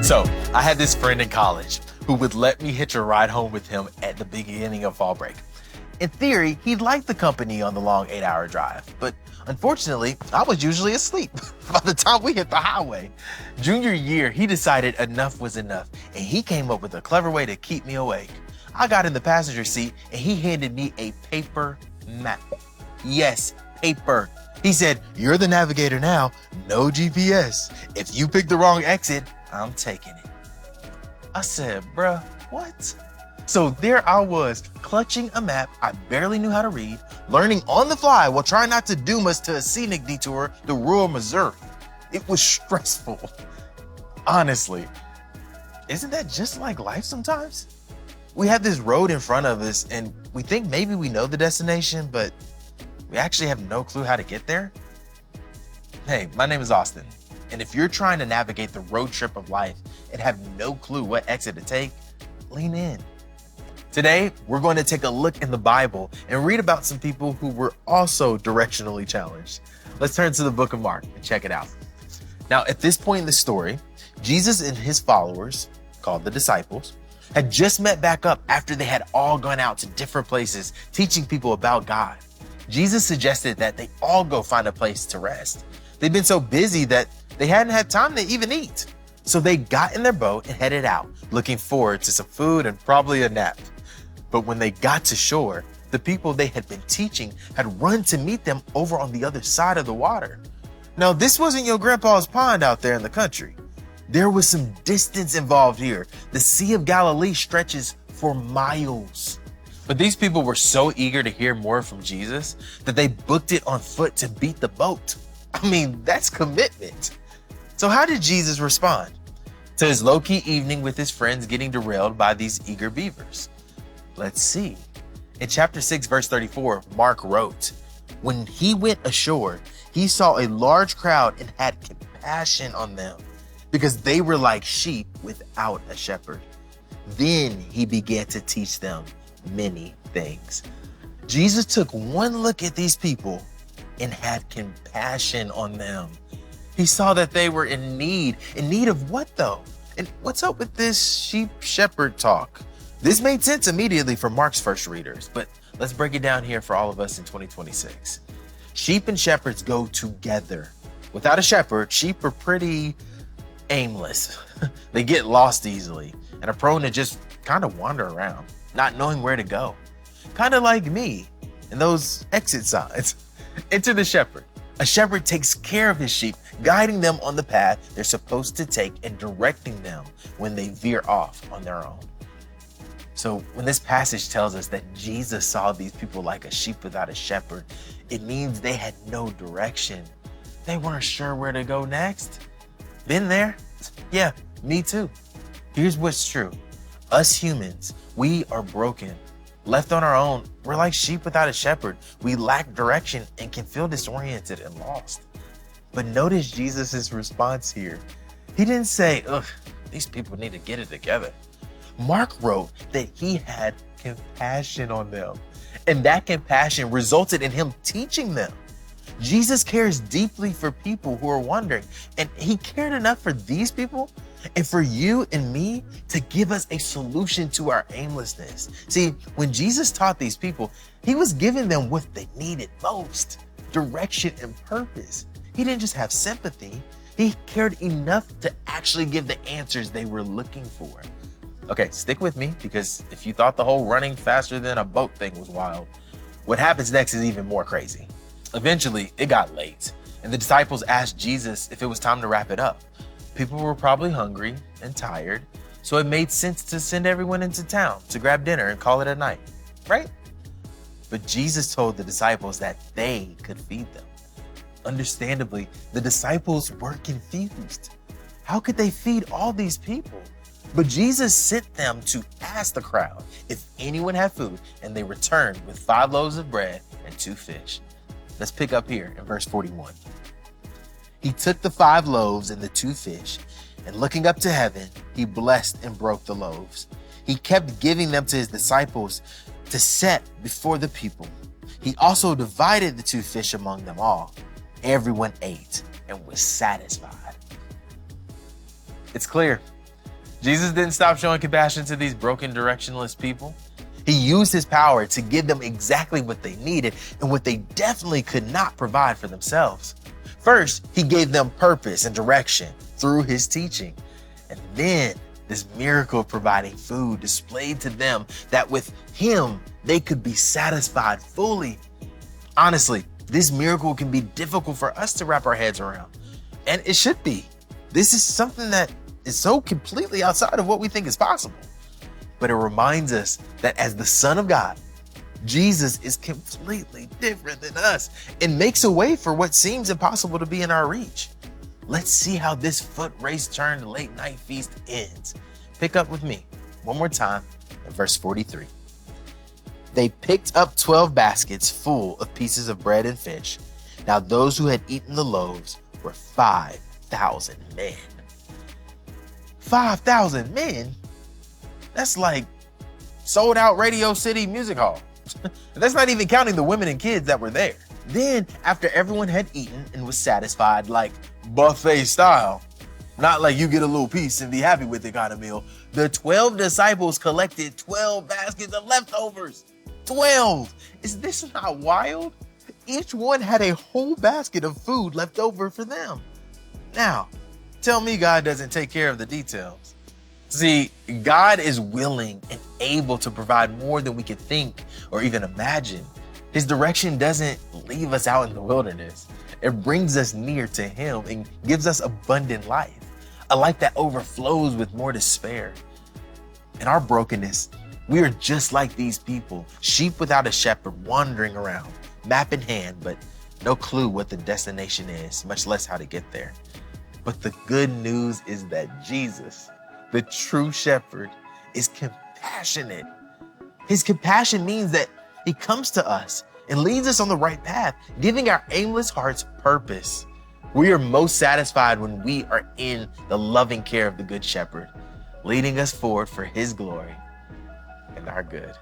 So I had this friend in college who would let me hitch a ride home with him at the beginning of fall break. In theory, he liked the company on the long 8-hour drive, but unfortunately, I was usually asleep by the time we hit the highway. Junior year, he decided enough was enough, and he came up with a clever way to keep me awake. I got in the passenger seat, and he handed me a paper map. Yes, paper. He said, "You're the navigator now, no GPS. If you pick the wrong exit, I'm taking it." I said, "Bruh, what?" So there I was, clutching a map I barely knew how to read, learning on the fly while trying not to doom us to a scenic detour through rural Missouri. It was stressful. Honestly, isn't that just like life sometimes? We have this road in front of us and we think maybe we know the destination, but we actually have no clue how to get there. Hey, my name is Austin, and if you're trying to navigate the road trip of life and have no clue what exit to take, lean in. Today, we're going to take a look in the Bible and read about some people who were also directionally challenged. Let's turn to the book of Mark and check it out. Now, at this point in the story, Jesus and his followers, called the disciples, had just met back up after they had all gone out to different places teaching people about God. Jesus suggested that they all go find a place to rest. They'd been so busy that they hadn't had time to even eat. So they got in their boat and headed out, looking forward to some food and probably a nap. But when they got to shore, the people they had been teaching had run to meet them over on the other side of the water. Now, this wasn't your grandpa's pond out there in the country. There was some distance involved here. The Sea of Galilee stretches for miles. But these people were so eager to hear more from Jesus that they booked it on foot to beat the boat. I mean, that's commitment. So how did Jesus respond to his low-key evening with his friends getting derailed by these eager beavers? Let's see. In chapter 6, verse 34, Mark wrote, "When he went ashore, he saw a large crowd and had compassion on them because they were like sheep without a shepherd. Then he began to teach them many things." Jesus took one look at these people and had compassion on them. He saw that they were in need. In need of what though? And what's up with this sheep-shepherd talk? This made sense immediately for Mark's first readers, but let's break it down here for all of us in 2026. Sheep and shepherds go together. Without a shepherd, sheep are pretty aimless. They get lost easily and are prone to just kind of wander around, not knowing where to go. Kind of like me and those exit signs. Enter the shepherd. A shepherd takes care of his sheep, guiding them on the path they're supposed to take and directing them when they veer off on their own. So when this passage tells us that Jesus saw these people like a sheep without a shepherd, it means they had no direction. They weren't sure where to go next. Been there? Yeah, me too. Here's what's true. Us humans, we are broken. Left on our own, we're like sheep without a shepherd. We lack direction and can feel disoriented and lost. But notice Jesus' response here. He didn't say, "Ugh, these people need to get it together." Mark wrote that he had compassion on them, and that compassion resulted in him teaching them. Jesus cares deeply for people who are wandering, and he cared enough for these people and for you and me to give us a solution to our aimlessness. See, when Jesus taught these people, he was giving them what they needed most, direction and purpose. He didn't just have sympathy, he cared enough to actually give the answers they were looking for. Okay, stick with me, because if you thought the whole running faster than a boat thing was wild, what happens next is even more crazy. Eventually, it got late, and the disciples asked Jesus if it was time to wrap it up. People were probably hungry and tired, so it made sense to send everyone into town to grab dinner and call it a night, right? But Jesus told the disciples that they could feed them. Understandably, the disciples were confused. How could they feed all these people? But Jesus sent them to ask the crowd if anyone had food, and they returned with 5 loaves of bread and 2 fish. Let's pick up here in verse 41. He took the 5 loaves and the 2 fish, and looking up to heaven, he blessed and broke the loaves. He kept giving them to his disciples to set before the people. He also divided the 2 fish among them all. Everyone ate and was satisfied. It's clear. Jesus didn't stop showing compassion to these broken, directionless people. He used his power to give them exactly what they needed and what they definitely could not provide for themselves. First, he gave them purpose and direction through his teaching. And then this miracle of providing food displayed to them that with him, they could be satisfied fully. Honestly, this miracle can be difficult for us to wrap our heads around. And it should be. This is something that is so completely outside of what we think is possible. But it reminds us that as the Son of God, Jesus is completely different than us and makes a way for what seems impossible to be in our reach. Let's see how this foot race turned late night feast ends. Pick up with me one more time at verse 43. They picked up 12 baskets full of pieces of bread and fish. Now those who had eaten the loaves were 5,000 men. 5,000 men? That's like sold out Radio City Music Hall. That's not even counting the women and kids that were there. Then, after everyone had eaten and was satisfied, like buffet style, not like you get a little piece and be happy with it kind of meal, the 12 disciples collected 12 baskets of leftovers. 12! Is this not wild? Each one had a whole basket of food left over for them. Now, tell me God doesn't take care of the details. See, God is willing and able to provide more than we could think or even imagine. His direction doesn't leave us out in the wilderness. It brings us near to him and gives us abundant life, a life that overflows with more to spare. In our brokenness, we are just like these people, sheep without a shepherd wandering around, map in hand, but no clue what the destination is, much less how to get there. But the good news is that Jesus, the true shepherd, is compassionate. His compassion means that he comes to us and leads us on the right path, giving our aimless hearts purpose. We are most satisfied when we are in the loving care of the Good Shepherd, leading us forward for his glory and our good.